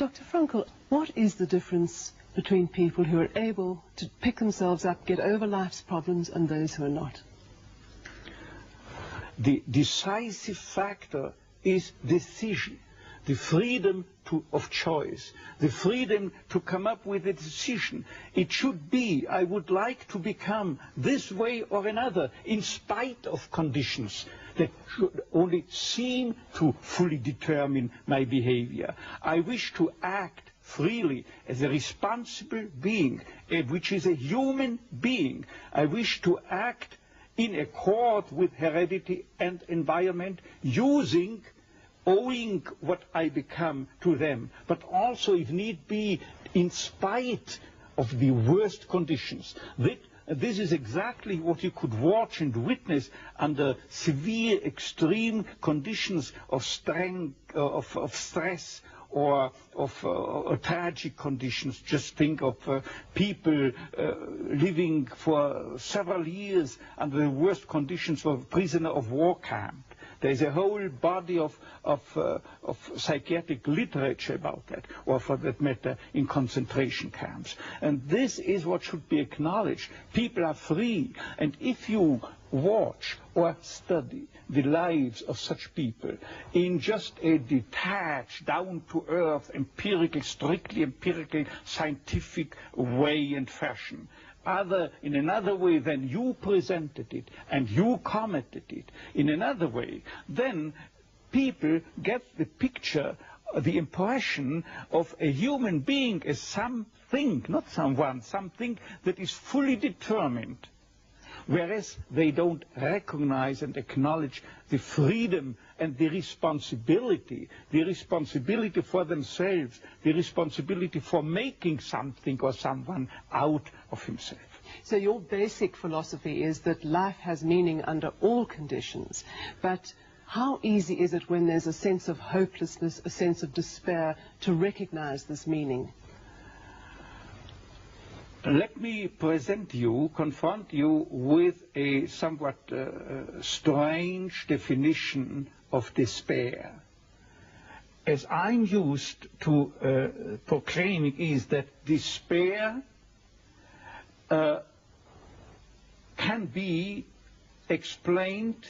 Dr. Frankl, what is the difference between people who are able to pick themselves up, get over life's problems, and those who are not? The decisive factor is decision, the freedom of choice, the freedom to come up with a decision. It should be, I would like to become this way or another, in spite of conditions that should only seem to fully determine my behavior. I wish to act freely as a responsible being, which is a human being. I wish to act in accord with heredity and environment, owing what I become to them, but also, if need be, in spite of the worst conditions. This is exactly what you could watch and witness under severe, extreme conditions of stress or of tragic conditions. Just think of people living for several years under the worst conditions of a prisoner of war camp. There's a whole body of psychiatric literature about that, or for that matter, in concentration camps. And this is what should be acknowledged. People are free, and if you watch or study the lives of such people in just a detached, down-to-earth, empirical, strictly empirical, scientific way and fashion, in another way than you presented it and you commented it, in another way, then people get the picture, the impression of a human being as something, not someone, something that is fully determined. Whereas they don't recognize and acknowledge the freedom and the responsibility for themselves, the responsibility for making something or someone out of himself. So your basic philosophy is that life has meaning under all conditions, but how easy is it when there's a sense of hopelessness, a sense of despair, to recognize this meaning? Let me confront you with a somewhat strange definition of despair. As I'm used to proclaiming is that despair can be explained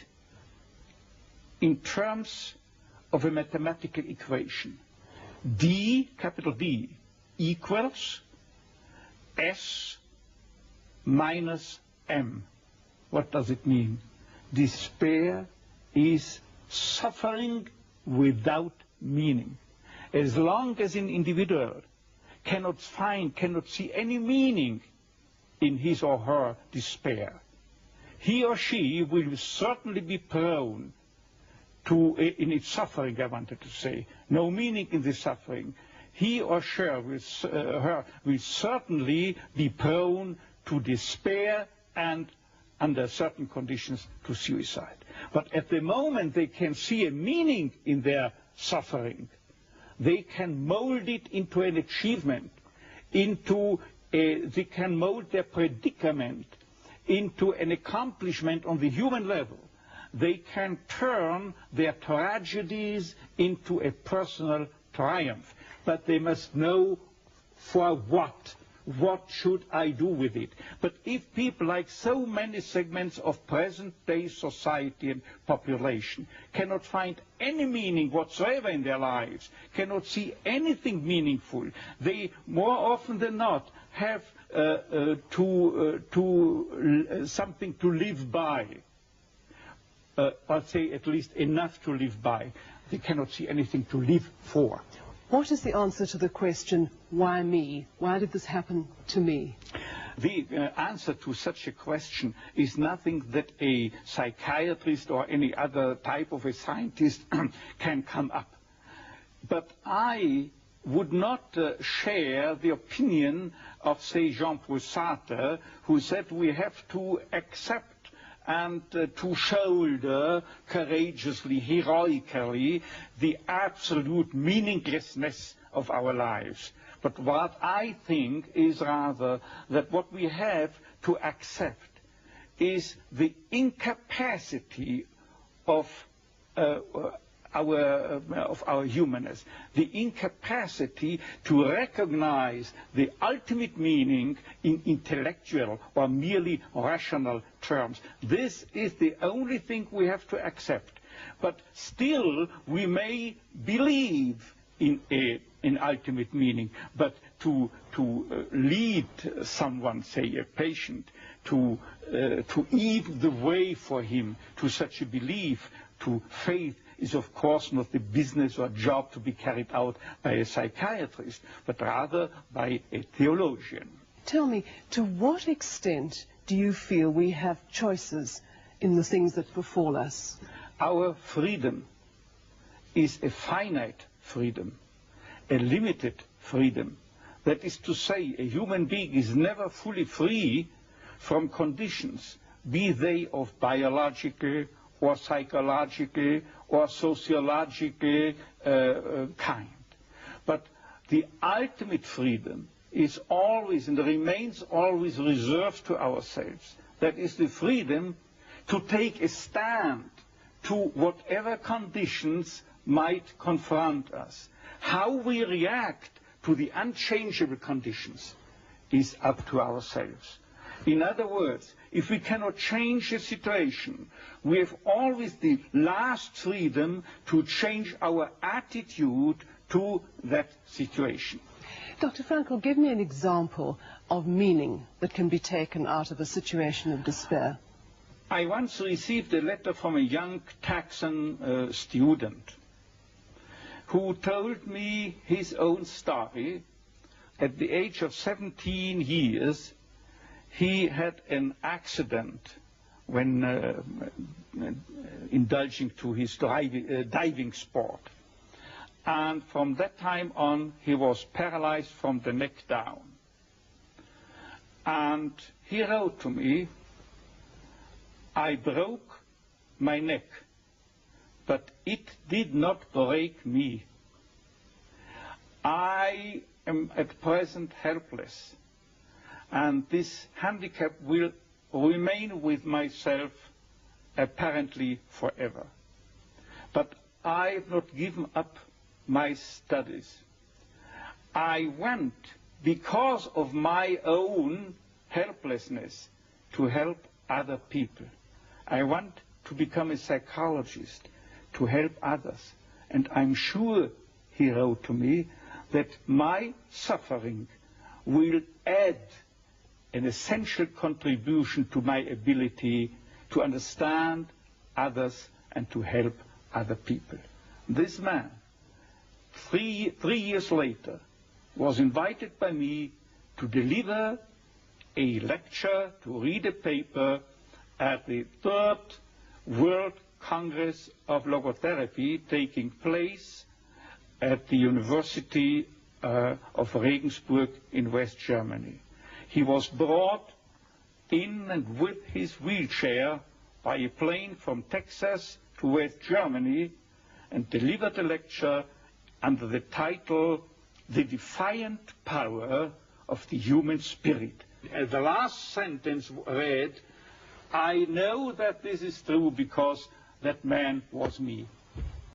in terms of a mathematical equation. D, capital D, equals S minus M. What does it mean? Despair is suffering without meaning. As long as an individual cannot see any meaning in his or her despair, he or she will certainly be prone to, in its suffering, I wanted to say, no meaning in the suffering, he or she will certainly be prone to despair and, under certain conditions, to suicide. But at the moment they can see a meaning in their suffering, they can mold it into an achievement, they can mold their predicament into an accomplishment on the human level. They can turn their tragedies into a personal triumph. But they must know for what. What should I do with it? But if people, like so many segments of present-day society and population, cannot find any meaning whatsoever in their lives, cannot see anything meaningful, they more often than not have something to live by. I'll say at least enough to live by. They cannot see anything to live for. What is the answer to the question, why me? Why did this happen to me? The answer to such a question is nothing that a psychiatrist or any other type of a scientist can come up. But I would not share the opinion of, say, Jean-Paul Sartre, who said we have to accept and to shoulder courageously, heroically, the absolute meaninglessness of our lives. But what I think is rather that what we have to accept is the incapacity of our humanness, the incapacity to recognize the ultimate meaning in intellectual or merely rational terms. This is the only thing we have to accept. But still, we may believe in an ultimate meaning, but to lead someone, say a patient, to eat the way for him to such a belief, to faith, is of course not the business or job to be carried out by a psychiatrist, but rather by a theologian. Tell me, to what extent do you feel we have choices in the things that befall us? Our freedom is a finite freedom, a limited freedom. That is to say, a human being is never fully free from conditions, be they of biological or psychological or sociological kind. But the ultimate freedom is always and remains always reserved to ourselves. That is the freedom to take a stand to whatever conditions might confront us. How we react to the unchangeable conditions is up to ourselves. In other words, if we cannot change the situation, we have always the last freedom to change our attitude to that situation. Dr. Frankl, give me an example of meaning that can be taken out of a situation of despair. I once received a letter from a young Texan student who told me his own story. At the age of 17 years, he had an accident when indulging to his diving sport. And from that time on, he was paralyzed from the neck down. And he wrote to me, "I broke my neck, but it did not break me. I am at present helpless, and this handicap will remain with myself apparently forever. But I have not given up my studies. I want, because of my own helplessness, to help other people. I want to become a psychologist, to help others. And I'm sure," he wrote to me, "that my suffering will add an essential contribution to my ability to understand others and to help other people." This man, three years later, was invited by me to deliver a lecture, to read a paper at the 3rd World Congress of Logotherapy taking place at the University of Regensburg in West Germany. He was brought in and with his wheelchair by a plane from Texas to West Germany and delivered a lecture under the title, "The Defiant Power of the Human Spirit." The last sentence read, "I know that this is true because that man was me."